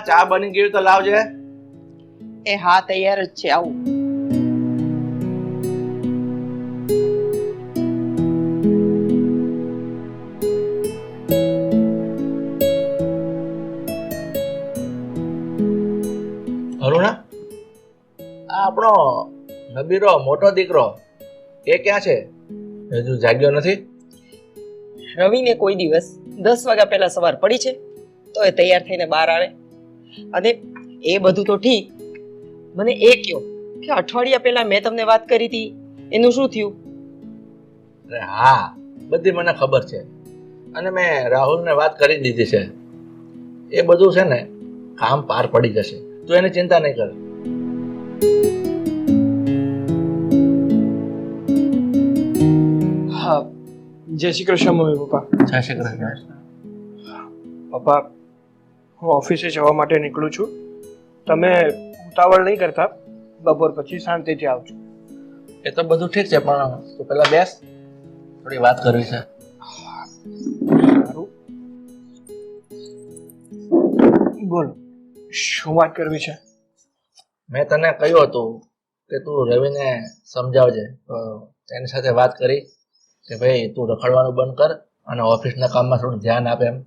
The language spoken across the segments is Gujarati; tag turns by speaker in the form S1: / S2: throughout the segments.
S1: ચા બની ગયું તો લાવજે.
S2: એ હા, તૈયાર જ છે, આવું.
S1: અરુણા, આ આપણો નબીરો મોટો દીકરો એ ક્યાં છે? હજુ જાગ્યો નથી?
S2: રવિને કોઈ દિવસ 10 વાગ્યા પહેલા સવાર પડી છે તો એ તૈયાર થઈને બહાર આવે. અને એ બધું તો ઠીક, મને એ કહો કે અઠવાડિયા પહેલા મેં તમને વાત કરી હતી એનું શું થયું?
S1: અરે હા, બધી મને ખબર છે અને મેં રાહુલને વાત કરી દીધી છે. એ બધું છે ને કામ પાર પડી જશે, તું એની ચિંતા નહીં કર.
S3: હા, જય શ્રી કૃષ્ણ મમ્મી પપ્પા.
S1: જય શ્રી કૃષ્ણ.
S3: પપ્પા, હું ઓફિસે જવા માટે નીકળું છું. તમે ઉતાવળ નહીં કરતા, બપોર પછી શાંતિથી આવજો.
S1: એ તો બધું ઠીક છે, પણ તું પેલા બેસ, થોડી વાત કરવી છે.
S3: સારું, બોલો, શું વાત કરવી છે?
S1: મેં તને કહ્યું હતું કે તું રવિને સમજાવજે, તો એની સાથે વાત કરી કે ભાઈ તું રખડવાનું બંધ કર અને ઓફિસના કામમાં થોડું ધ્યાન આપે એમ.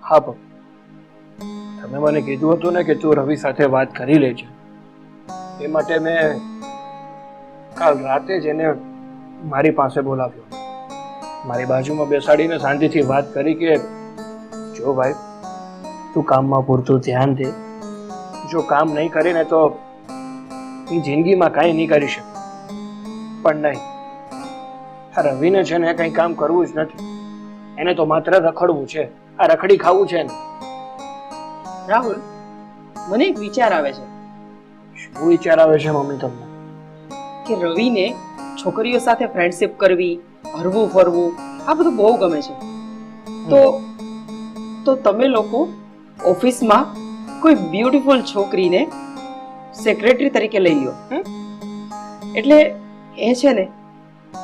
S3: હા પપ્પા, તમે મને કીધું હતું ને કે તું રવિ સાથે વાત કરી લેજે. એ માટે મેં કાલ રાતે જ એને મારી પાસે બોલાવ્યો, મારી બાજુમાં બેસાડીને શાંતિથી વાત કરી કે જો ભાઈ, તું કામમાં પૂરતું ધ્યાન દે. જો કામ નહીં કરીને તો જિંદગીમાં કાંઈ નહીં કરી શકે. પણ નહીં, આ રવિને છે ને કંઈ કામ કરવું જ નથી. એને તો માત્ર રખડવું છે, આ રખડી ખાવું છે ને.
S2: રાહુલ, મને એક વિચાર આવે છે
S3: શું વિચાર આવે છે મમ્મી તમને?
S2: કે રવિને છોકરીઓ સાથે ફ્રેન્ડશિપ કરવી, હરવું ફરવું, આ બધું બહુ ગમે છે. તો તમે લોકો ઓફિસમાં કોઈ બ્યુટીફુલ છોકરીને સેક્રેટરી તરીકે લઈ લો. એટલે એ છે ને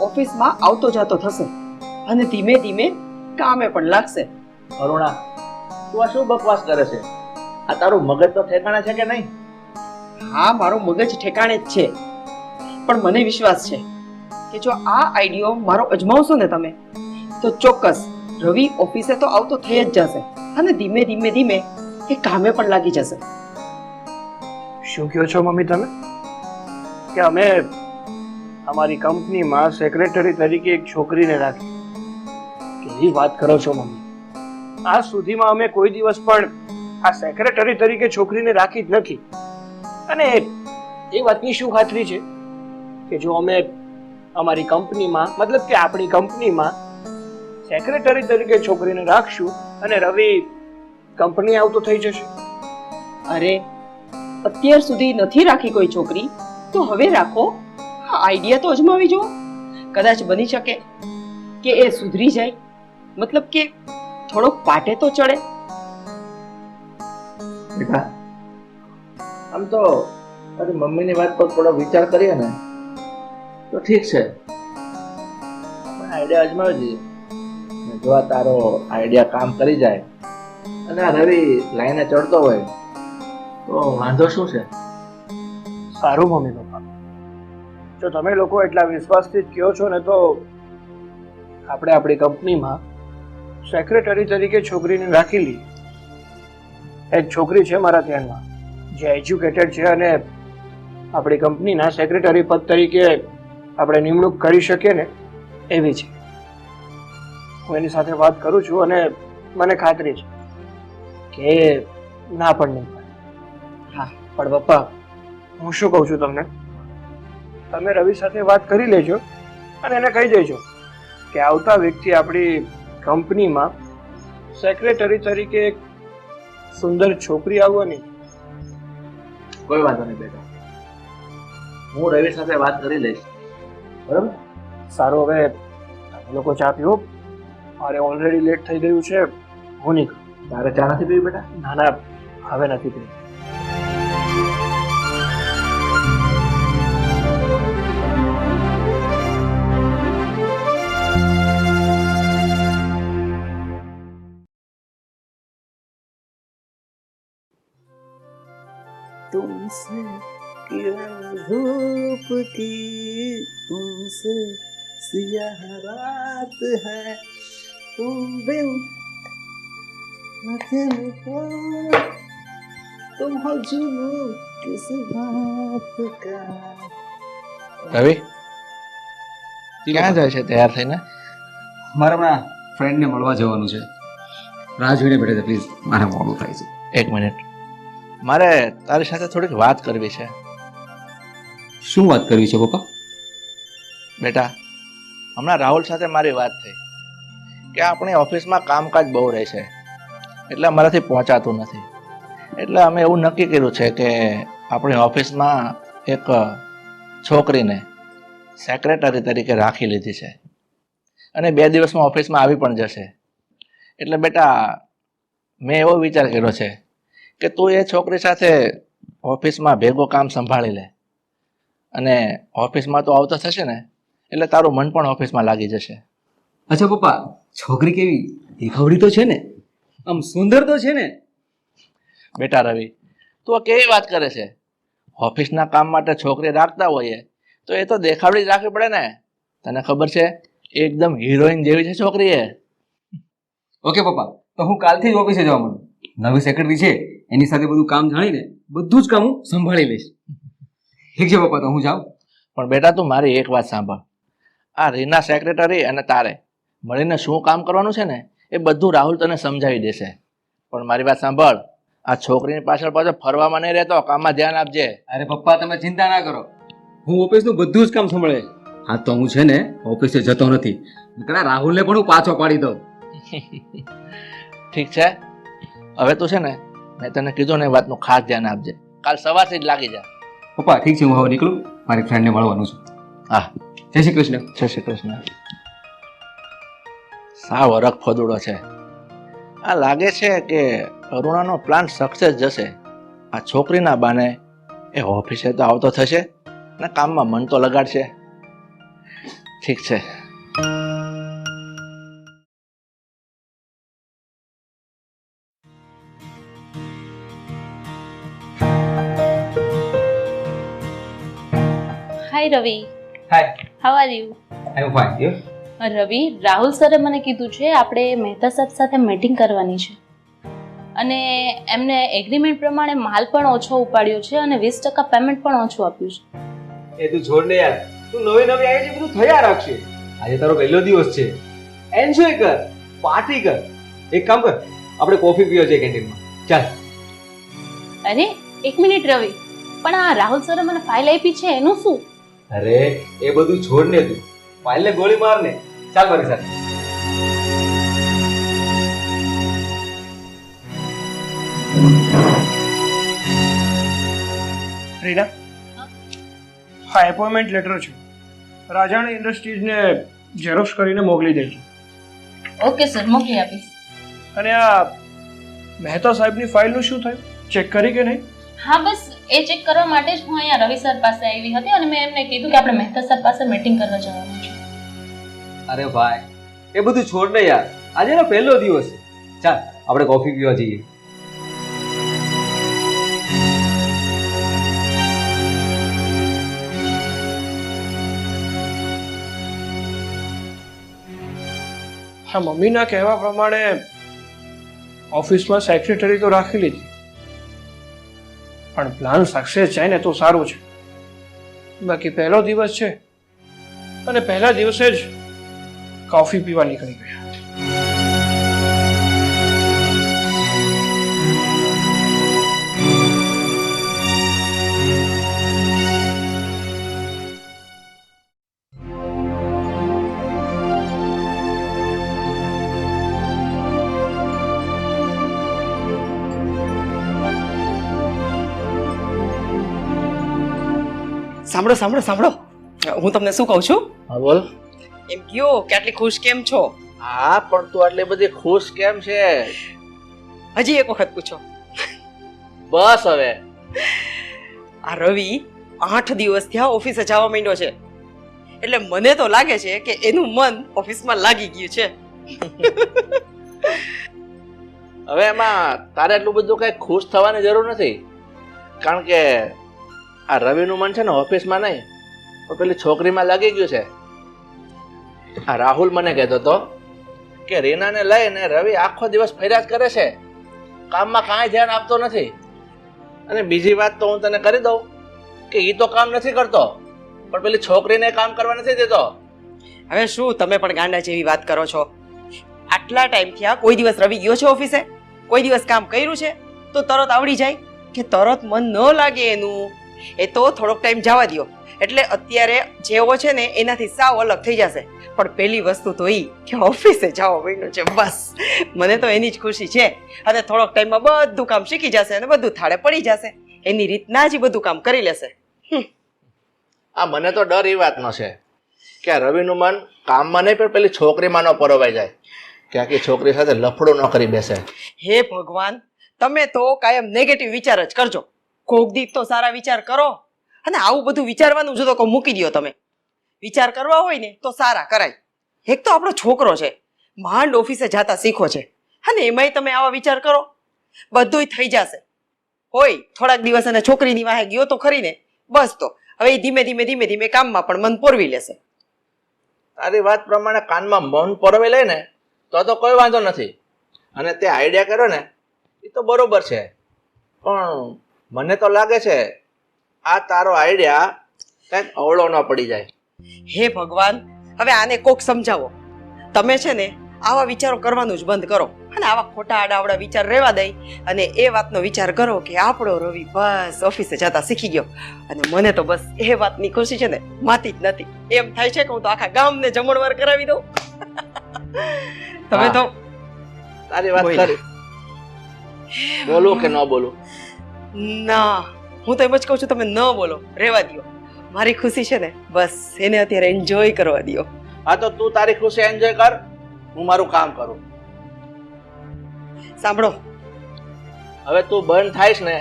S2: ઓફિસમાં આવતો જાતો થશે અને ધીમે ધીમે કામે પણ લાગશે.
S1: અરુણા, તું આ શું બકવાસ કરે છે? આ તારું મગજ તો ઠેકાણે છે કે નહીં?
S2: હા, મારું મગજ ઠેકાણે જ છે, પણ મને વિશ્વાસ છે કે જો આ આઈડિયો મારો અજમાવશો ને તમે, તો ચોક્કસ રવિ ઓફિસે તો આવતો થઈ જ જશે અને ધીમે ધીમે ધીમે એ કામે પણ લાગી જશે.
S3: શું કહો છો મમ્મી તમે? કે અમે અમારી કંપનીમાં સેક્રેટરી તરીકે એક છોકરીને રાખી? કેવી વાત કરો છો મમ્મી? આજ સુધીમાં અમે કોઈ દિવસ પણ આ સેક્રેટરી તરીકે છોકરીને રાખી જ નથી. અને એ વાતની શું ખાતરી છે કે જો અમે અમારી કંપનીમાં, મતલબ કે આપણી કંપનીમાં સેક્રેટરી તરીકે છોકરીને રાખશું અને રવિ કંપની આવતો થઈ જશે?
S2: અરે, અત્યાર સુધી નથી રાખી કોઈ છોકરી, તો હવે રાખો. આ આઈડિયા તો અજમાવી જુઓ. કદાચ બની શકે કે એ સુધરી જાય, મતલબ કે થોડોક પાટે તો ચડે.
S1: બેટા, આમ તો તારી મમ્મીની વાત પર થોડો વિચાર કરીએ ને તો ઠીક છે, પણ આઈડિયા અજમાવજે. જો આ તારો આઈડિયા કામ કરી જાય અને આ રવિ લાઈને ચડતો હોય તો વાંધો શું છે?
S3: સારું મમ્મી પપ્પા, જો તમે લોકો એટલા વિશ્વાસથી જ કહો છો ને, તો આપણે આપણી કંપનીમાં સેક્રેટરી તરીકે છોકરીને રાખી લઈએ. એક છોકરી છે મારા ધ્યાનમાં જે એજ્યુકેટેડ છે અને આપણી કંપનીના સેક્રેટરી પદ તરીકે આપણે નિમણૂક કરી શકીએ ને એવી છે. હું એની સાથે વાત કરું છું અને મને ખાતરી છે કે ના પણ નહીં પડે. હા, પણ પપ્પા, હું શું કહું છું તમને, તમે રવિ સાથે વાત કરી લેજો અને એને કહી દેજો કે આવતા વ્યક્તિ આપણી કંપનીમાં સેક્રેટરી તરીકે એક સુંદર છોકરી આવવાની.
S1: કોઈ વાંધો નહીં બેટા, હું રવિ સાથે વાત કરી લઈશ, બરાબર?
S3: સારું, હવે તમે લોકો ચા પીવો, મારે ઓલરેડી લેટ થઈ ગયું છે, હું નીકળું.
S1: તારે ચા નથી પીવી બેટા?
S3: ના ના, હવે નથી પીવી.
S1: तुमसे किरण धूप की, तुमसे सियाह रात है, तुम बिन नथन को, तुम हो जुनून किस बात का। રવિ ક્યાં જાય છે તૈયાર થઈને?
S4: મારે હમણાં ફ્રેન્ડને મળવા જવાનું છે. રાહ જોઈને બેઠા છે. પ્લીઝ, મારે મોડું થાય છે.
S1: એક મિનિટ, મારે તારી સાથે થોડીક વાત કરવી છે.
S4: શું વાત કરવી છે પપ્પા?
S1: બેટા, હમણાં રાહુલ સાથે મારી વાત થઈ કે આપણી ઓફિસમાં કામકાજ બહુ રહે છે, એટલે અમારાથી પહોંચાતું નથી. એટલે અમે એવું નક્કી કર્યું છે કે આપણી ઓફિસમાં એક છોકરીને સેક્રેટરી તરીકે રાખી લીધી છે અને 2 દિવસમાં ઓફિસમાં આવી પણ જશે. એટલે બેટા, મેં એવો વિચાર કર્યો છે કે તું એ છોકરી સાથે ઓફિસમાં ભેગો કામ સંભાળી લે, અને ઓફિસમાં તો આવતો થશે ને એટલે તારું મન પણ ઓફિસમાં લાગી જશે.
S4: અચ્છા પપ્પા, છોકરી કેવી? દેખાવડી તો છે ને? આમ સુંદર તો છે ને?
S1: બેટા રવિ, તું આ કેવી વાત કરે છે? ઓફિસના કામ માટે છોકરી રાખતા હોઈએ તો એ તો દેખાવડી જ રાખવી પડે ને. તને ખબર છે, એકદમ હિરોઈન જેવી છે છોકરી એ.
S4: ઓકે પપ્પા, તો હું કાલથી જ ઓફિસે જવા માંડું. નવી સેક્રેટરી છે, એની સાથે બધું કામ જાણીને બધું જ કામ હું સંભાળી લઈશ. ઠીક છે પપ્પા, તો હું જાઉં.
S1: પણ બેટા, તું મારી એક વાત સાંભળ. આ રીના સેક્રેટરી અને તારે મળીને શું કામ કરવાનું છે ને એ બધું રાહુલ તને સમજાવી દેશે. પણ મારી વાત સાંભળ, આ છોકરીની પાછળ પાછળ ફરવામાં નહીં રહેતો, કામમાં ધ્યાન આપજે.
S4: અરે પપ્પા, તમે ચિંતા ના કરો, હું ઓફિસનું બધું જ કામ સંભાળે. હા તો હું છે ને ઓફિસે જતો નથી, નકર રાહુલને પણ હું પાછો પાડી દઉં.
S1: ઠીક છે, હવે તું છે ને, મેં તને કીધું ને એ વાતનું ખાસ ધ્યાન આપજે. કાલ સવારથી જ લાગી જા.
S4: પપ્પા ઠીક છે, હું હવે નીકળું, મારી ફ્રેન્ડને મળવાનું છે.
S1: હા,
S4: જય શ્રી કૃષ્ણ.
S1: જય શ્રી કૃષ્ણ. સાવ અરખ ફદુડો છે. આ લાગે છે કે અરુણાનો પ્લાન સક્સેસ જશે. આ છોકરીના બાને એ ઓફિસે તો આવતો થશે ને કામમાં મન તો લગાડશે. ઠીક છે.
S5: Hi Ravi,
S4: hi,
S5: how are you?
S4: I am fine. You?
S5: Ravi, Rahul સરે મને કીધું છે આપણે મહેતા સાહેબ સાથે મીટિંગ કરવાની છે, અને એમને એગ્રીમેન્ટ પ્રમાણે માલ પણ ઓછો ઉપાડ્યો છે અને 20% પેમેન્ટ પણ ઓછું આપ્યું છે.
S4: એ તું છોડ ને યાર, તું નવી નવી આવી છે, બધું થયા રાખશે. આજે તારો પહેલો દિવસ છે, એન્જોય કર, પાર્ટી કર. એક કામ કર, આપણે કોફી પીવા જઈએ કેન્ટીનમાં. ચાલ.
S5: અરે એક મિનિટ રવિ, પણ આ રાહુલ સરે મને ફાઇલ આપી છે એનું શું?
S4: અરે એ બધું છોડ ને, તું ફાઇલને ગોળી માર ને. ચાલ મારી સાથે.
S3: રીના, હા એપોઇન્ટમેન્ટ લેટર છે, રાજાણી ઇન્ડસ્ટ્રીઝને ઝેરોક્સ કરીને મોકલી દેજો.
S5: ઓકે સર, મોકલી આપીશ.
S3: અને આ મહેતા સાહેબની ફાઇલનું શું થયું? ચેક કરી કે નહીં?
S5: હા, બસ એ ચેક કરવા માટે જ હું અહીંયા રવિ સર પાસે આવી હતી અને મેં એમને કીધું કે આપણે મહેતા સર પાસે મીટિંગ કરવા જવાનું છે.
S4: અરે ભાઈ, એ બધું છોડ ને યાર, આજે એનો પહેલો દિવસ છે. ચાલ આપણે કોફી પીવા જઈએ.
S3: હા, મમ્મીના કહેવા પ્રમાણે ઓફિસમાં સેક્રેટરી તો રાખી લીધી, પણ પ્લાન સક્સેસ જાય ને તો સારું છે. બાકી પહેલો દિવસ છે અને પહેલા દિવસે જ કોફી પીવા નીકળી ગયા.
S2: સાંભળો સાંભળો સાંભળો, હું તમને શું કહું છું?
S1: હા બોલ.
S2: એમ કયો કે આટલી ખુશ કેમ છો?
S1: હા, પણ તું આટલી બધી ખુશ કેમ છે?
S2: હજી એક વખત પૂછો.
S1: બસ હવે.
S2: આ રવિ 8 દિવસથી આ ઓફિસે જવા માંડ્યો છે, એટલે મને તો લાગે છે કે એનું મન ઓફિસમાં લાગી ગયું છે.
S1: હવે એમાં તારે એટલું બધું કઈ ખુશ થવાની જરૂર નથી. કારણ કે આ રવિનું મન છે ને ઓફિસમાં નહીં પણ પેલી છોકરીમાં લાગી ગયું છે. આ રાહુલ મને કહેતો હતો કે રીનાને લઈને રવિ આખો દિવસ ફર્યા જ કરે છે, કામમાં કાંઈ ધ્યાન આપતો નથી. અને બીજી વાત તો હું તને કરી દઉં કે એ તો કામ નથી કરતો પણ પેલી છોકરીને કામ કરવા નથી દેતો.
S2: હવે શું તમે પણ ગાંડા જેવી વાત કરો છો? આટલા ટાઈમ થયા કોઈ દિવસ રવિ ગયો છે ઓફિસે? કોઈ દિવસ કામ કર્યું છે તો તરત આવડી જાય કે તરત મન ન લાગે એનું? એ તો થોડોક ટાઈમ જવા દ્યો એટલે અત્યારે જેવો છે ને એનાથી સાવ અલગ થઈ જશે. પણ પહેલી વસ્તુ તો એ કે ઓફિસે જવા માંડ્યો છે, બસ મને તો એની જ ખુશી છે. અને થોડોક ટાઈમમાં બધું કામ શીખી જશે અને બધું થાળે પડી જશે, એની રીતના જ બધું કામ કરી લેશે.
S1: આ મને તો ડર એ વાતનો છે કે આ રવિનું મન કામમાં નહીં પણ પેલી છોકરીમાં ન પરોવાઈ જાય કે આખી છોકરી સાથે લફડો ન કરી બેસે.
S2: હે ભગવાન, તમે તો કાયમ નેગેટિવ વિચાર જ કરજો. કોક દીપ તો સારા વિચાર કરો. અને આવું બધું વિચારવાનું જો તો મૂકી દો. તમે વિચાર કરવા હોય ને તો સારા કરાય. એક તો આપણો છોકરો છે, માંડ ઓફિસે જતા શીખો છે, અને એમાંય તમે આવા વિચાર કરો, બધુંય થઈ જશે. હોય થોડાક દિવસ અને છોકરીની વાહે ગયો તો ખરી ને, બસ તો હવે એ ધીમે ધીમે ધીમે ધીમે કામમાં પણ મન પોરવી લેશે.
S1: તારી વાત પ્રમાણે કાનમાં મન પરોવી લે ને તો કોઈ વાંધો નથી. અને તે આઈડિયા કર્યો ને એ તો બરોબર છે, પણ મને તો લાગે છે આ તારો આઈડિયા કંઈક અવળો ન પડી જાય.
S2: હે ભગવાન, હવે આને કોક સમજાવો. તમે છે ને આવા વિચારો કરવાનું જ બંધ કરો અને આવા ખોટા આડાવડા વિચાર રહેવા દઈ અને એ વાતનો વિચાર કરો કે આપણો રવિ બસ ઓફિસે જતા શીખી ગયો. અને મને તો બસ એ વાતની ખુશી છે ને માતી જ નથી. એમ થાય છે કે હું તો આખા ગામને જમણવાર કરાવી દઉં. તમે તો
S1: તારી વાત કરી, બોલું કે ન બોલું?
S2: ના, હું તો એમ જ કહું છું તમે ન બોલો, રહેવા દો. મારી ખુશી છે ને બસ એને અત્યારે એન્જોય કરવા દો.
S1: હા તો તું તારી ખુશી એન્જોય કર, હું મારું કામ કરું.
S2: સાંભળો,
S1: હવે તું બંધ થાઈશ ને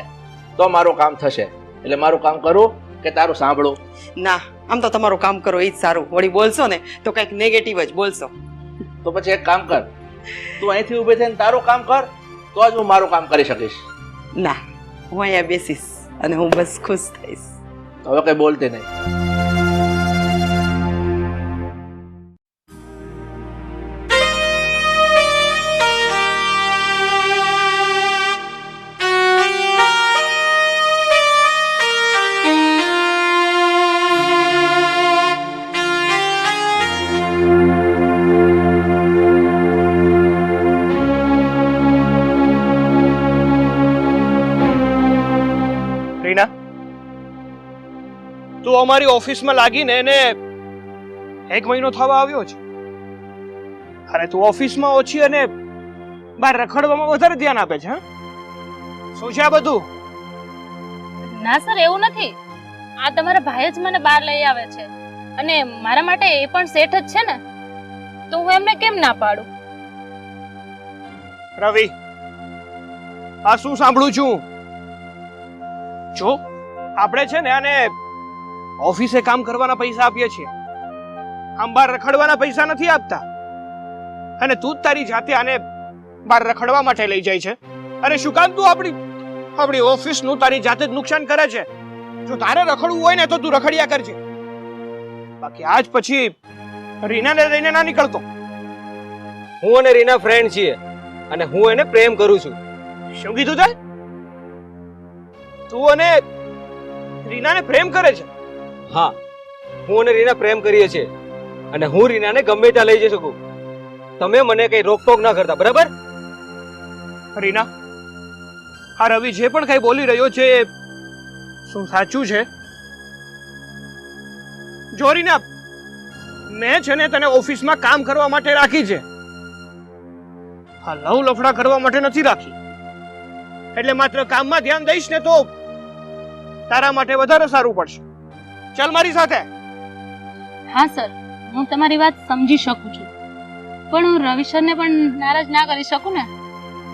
S1: તો મારું કામ થશે. એટલે મારું કામ કરું કે તારું સાંભળું?
S2: ના, આમ તો તમારું કામ કરો એ જ સારું. વળી બોલશો ને તો કંઈક નેગેટિવ જ બોલશો.
S1: તો પછી એક કામ કર, તું અહીંથી ઊભી થઈને તારું કામ કર તો જ હું મારું કામ કરી શકીશ.
S2: ના, હું અહીંયા બેસીશ અને હું બસ ખુશ થઈશ.
S1: હવે કઈ બોલતી નહીં.
S3: રીના, તું અમારી ઓફિસમાં લાગીને એને 1 મહિનો થવા આવ્યો છે અને તું ઓફિસમાં ઓછી અને બહાર રખડવામાં વધારે ધ્યાન આપે છે. શું છે આ બધું?
S5: ના સર, એવું નથી. આ તમારા ભાઈ જ મને બહાર લઈ આવે છે અને મારા માટે એ પણ સેઠ જ છે ને, તો હું એમને કેમ ના પાડું?
S3: રવિ, આ શું સાંભળું છું? જો આપણે છે ને આને ઓફિસે કામ કરવાના પૈસા આપીએ છીએ, આમ બહાર રખડવાના પૈસા નથી આપતા. અને તું જ તારી જાતે આને બહાર રખડવા માટે લઈ જાય છે. અરે શું કામ તું આપણી ઓફિસનું તારી જાતે જ નુકસાન કરે છે? જો તારે રખડવું હોય ને તો તું રખડ્યા કરજે, બાકી આજ પછી રીનાને લઈને ના નીકળતો.
S4: હું અને રીના ફ્રેન્ડ છીએ અને હું એને પ્રેમ કરું છું.
S3: શું કીધું તે? તું અને રીનાને પ્રેમ કરે છે?
S4: હા, હું અને રીના પ્રેમ કરીએ છીએ અને હું રીનાને ગમે ત્યાં લઈ જઈ શકું. તમે મને કઈ રોકટોક ના કરતા, બરાબર?
S3: રીના, આ રવિ જે પણ કઈ બોલી રહ્યો છે એ શું સાચું છે? જો રીના, મેં છે ને તને ઓફિસમાં કામ કરવા માટે રાખી છે, હા લવ લફડા કરવા માટે નથી રાખી. એટલે માત્ર કામમાં ધ્યાન દઈશ ને તો તારા માટે વધારે સારું પડશે. ચાલ મારી સાથે.
S5: હા સર, હું તમારી વાત સમજી શકું છું, પણ હું રવિ સરને પણ નારાજ ના કરી શકું ને.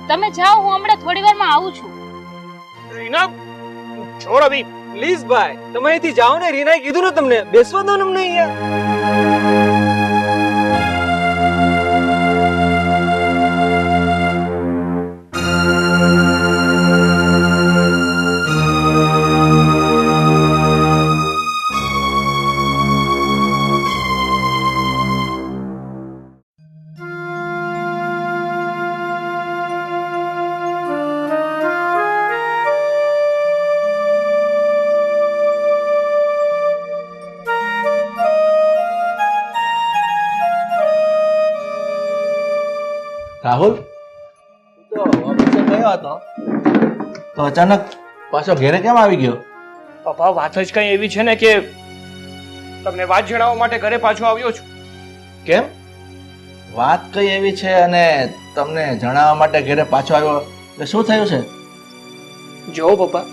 S5: તમે જાઓ, હું હમણાં થોડી વારમાં આવું છું.
S3: રીના, છો રવિ.
S4: પ્લીઝ ભાઈ, તમે અહીંથી જાઓ ને. રીનાએ કીધું ને તમને બેસવા દો ને અમને અહીંયા.
S1: રાહુલ તું તો ઓફિસે ગયો હતો તો અચાનક પાછો ઘેરે કેમ આવી ગયો?
S3: પપ્પા વાત જ કઈ એવી છે ને કે તમને વાત જણાવવા માટે ઘરે પાછો આવ્યો છું.
S1: કેમ? વાત કઈ એવી છે અને તમને જણાવવા માટે ઘેરે પાછો આવ્યો એટલે શું થયું છે?
S3: જો પપ્પા,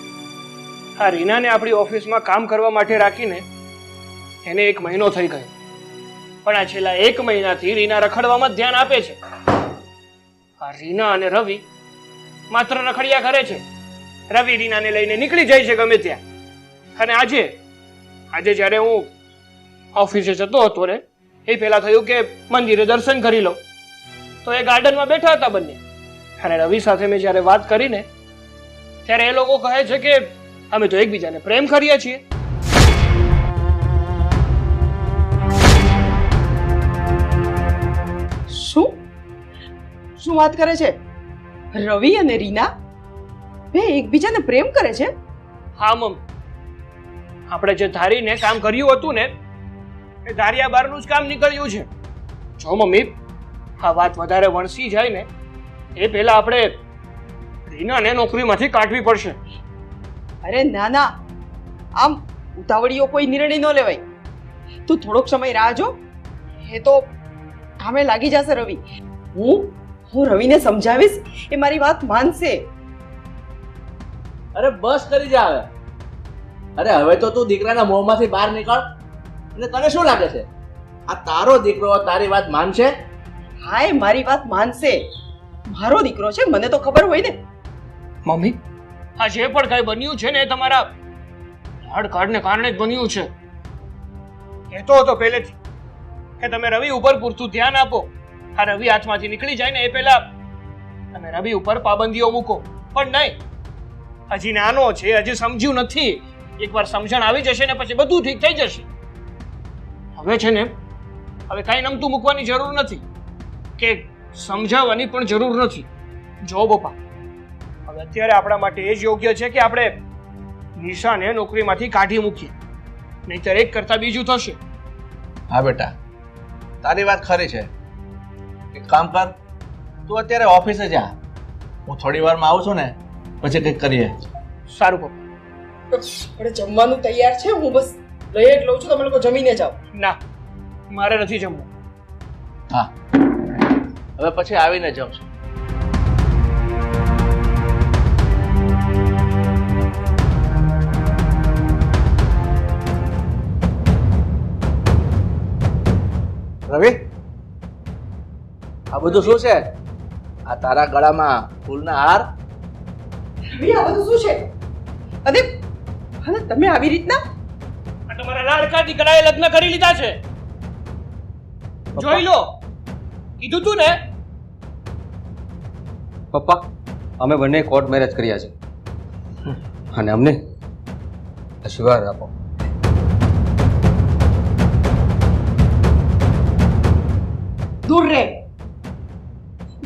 S3: આ રીનાને આપણી ઓફિસમાં કામ કરવા માટે રાખીને એને 1 મહિનો થઈ ગયો, પણ આ છેલ્લા 1 મહિનાથી રીના રખડવામાં જ ધ્યાન આપે છે. આ રીના અને રવિ માત્ર રખડિયા કરે છે. રવિ રીનાને લઈને નીકળી જાય છે ગમે ત્યાં. અને આજે જ્યારે હું ઓફિસે જતો હતો ને એ પહેલા થયું કે મંદિરે દર્શન કરી લો, તો એ ગાર્ડનમાં બેઠા હતા બંને. અને રવિ સાથે મેં જ્યારે વાત કરીને ત્યારે એ લોકો કહે છે કે અમે તો એકબીજાને પ્રેમ કરીએ છીએ.
S2: શું વાત કરે છે? રવિ અને રીના બે એકબીજાને પ્રેમ કરે છે?
S3: હા મમ્મી, આપણે જે ધારીને કામ કર્યું હતું ને એ ધાર્યા બહારનું જ કામ નીકળ્યું છે. જો મમ્મી, આ વાત વધારે વણસી જાય ને એ પહેલા આપણે રીનાને નોકરીમાંથી કાઢવી પડશે.
S2: અરે ના ના, આમ ઉતાવળીઓ કોઈ નિર્ણય ન લેવાય. તું થોડોક સમય રાહ જો, એ તો કામે લાગી જશે રવિ. હું રવિને સમજાવીશ, એ મારી વાત માનશે.
S1: અરે બસ કરી જા હવે. અરે હવે તો તું દીકરાના મોંમાંથી બહાર નીકળ. અને તને શું લાગે છે આ તારો દીકરો તારી વાત માનશે?
S2: હા, એ મારી વાત માનશે. મારો દીકરો છે, મને તો ખબર હોય ને.
S3: મમ્મી, આ જે પણ કઈ બન્યું છે ને એ તમારા લાડ કાઢને કારણે જ બન્યું છે. કહેતો હતો પહેલેથી કે તમે રવિ ઉપર પૂરતું ધ્યાન આપો. આ રવિ હાથમાંથી નીકળી જાય ને એ પહેલા તમે રવિ ઉપર પાબંદીઓ મૂકો. પણ નહીં, હજી નાનો છે, હજી સમજ્યું નથી. એકવાર સમજણ આવી જશે ને પછી બધું ઠીક થઈ જશે. હવે છે ને, હવે કાંઈ નમતું મૂકવાની જરૂર નથી કે સમજાવવાની પણ જરૂર નથી. જો પપ્પા, હવે અત્યારે આપણા માટે એ જ યોગ્ય છે કે આપણે નિશાને નોકરીમાંથી કાઢી મૂકીએ, નહીંતર એક કરતા બીજું થશે.
S1: હા બેટા, તારી વાત ખરી છે. એક કામ કર, તું અત્યારે ઓફિસે જા. હું થોડી વારમાં આવું છું ને પછી કંઈક કરીએ.
S3: સારું પપ્પા.
S2: આપણે જમવાનું તૈયાર છે, હું બસ લઈ જ લઉં છું. તમે લોકો જમીને જાઓ.
S3: ના, મારે નથી જમવું.
S1: હા, હવે પછી આવીને જમશું. રવિ, આ બધું શું છે? આ તારા ગળામાં ફૂલના હાર?
S2: રવિ, આ બધું શું છે? અને તમે આવી રીતના?
S3: આ તમારા લાડકા દીકરાએ લગ્ન કરી લીધા છે. જોઈ લો, કીધું તું ને.
S4: પપ્પા, અમે બંને કોર્ટ મેરેજ કર્યા છે અને અમને આશીર્વાદ આપો.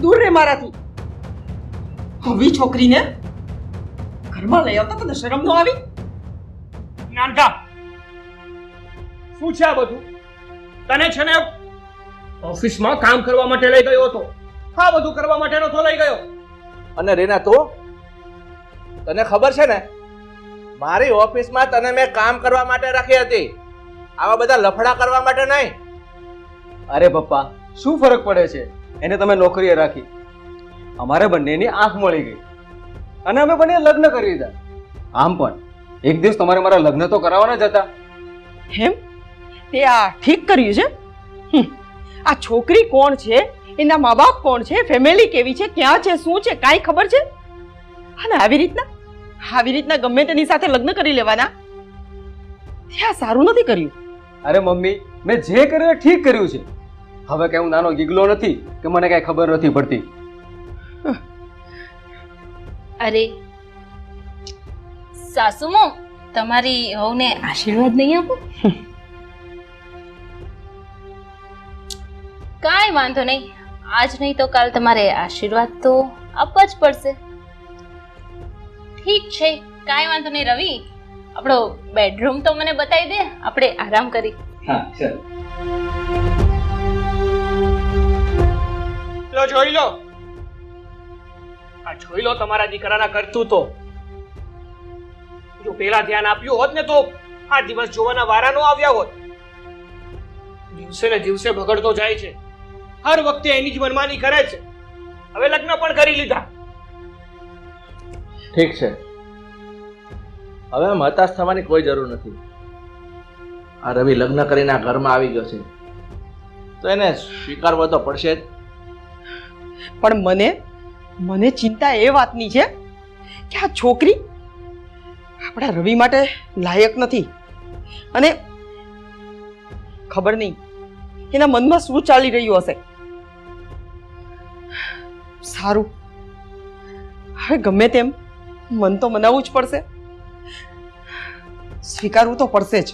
S2: દૂર રે મારાથી. આવી છોકરીને ઘરમાં લઈ આવતા તને શરમ ન આવી?
S3: નાનકા, શું છે આ બધું? તને છે ને ઓફિસમાં કામ કરવા માટે લઈ ગયો હતો. હા, બધું કરવા માટે નતો લઈ ગયો.
S1: અને રીના, તું, તને ખબર છે ને મારી ઓફિસમાં તને મેં કામ કરવા માટે રાખી હતી, આવા બધા લફડા કરવા માટે નહીં.
S4: અરે પપ્પા, શું ફરક પડે છે? એને તમે નોકરીએ રાખી, અમારે બંનેની આંખ મળી ગઈ અને અમે બંને લગ્ન કરી દીધા. આમ પણ એક દિવસ તમારે મારા લગ્ન તો કરાવવાના જ હતા.
S2: એમ? તે આ ઠીક કર્યું છે? આ છોકરી કોણ છે, એના મા બાપ કોણ છે, ફેમિલી કેવી છે, ક્યાં છે, શું છે, કાંઈ ખબર છે? અને આવી રીતના ગમે તેની સાથે લગ્ન કરી લેવાના? ત્યાં સારું નથી કર્યું.
S4: અરે મમ્મી, મેં જે કર્યું એ ઠીક કર્યું છે. હવે કઈ હું નાનો ગીગલો નથી કે મને કઈ ખબર નથી પડતી.
S5: અરે સાસુમો, તમારી વહુને આશીર્વાદ નહીં આપો? કાંઈ વાંધો નહીં, આજ નહીં તો કાલ તમારે આશીર્વાદ તો આપવા જ પડશે. ઠીક છે, કાંઈ વાંધો નહીં. રવિ, આપણો બેડરૂમ તો મને બતાવી દે, આપણે આરામ કરી.
S4: હા, ચાલ.
S3: લો, જોઈ લો, આ જોઈ લો તમારા દીકરાના કરતૂતો. જો પેલા ધ્યાન આપ્યું હોત ને તો આ દિવસ જોવાના વારા નો આવ્યા હોત. દિવસે ને દિવસે બગડતો જાય છે. હર વખતે એની જ મનમાની કરે છે. હવે લગ્ન પણ કરી લીધા.
S1: ઠીક છે, હવે આમ હતાશ થવાની કોઈ જરૂર નથી. આ રવિ લગ્ન કરીને આ ઘરમાં આવી ગયો છે તો એને સ્વીકારવો તો પડશે જ.
S2: પણ મને ચિંતા એ વાતની છે કે આ છોકરી આપણા રવિ માટે લાયક નથી. અને ખબર નહીં એના મનમાં શું ચાલી રહ્યું હશે. સારું, હવે ગમે તેમ મન તો મનાવવું જ પડશે, સ્વીકારવું તો પડશે જ.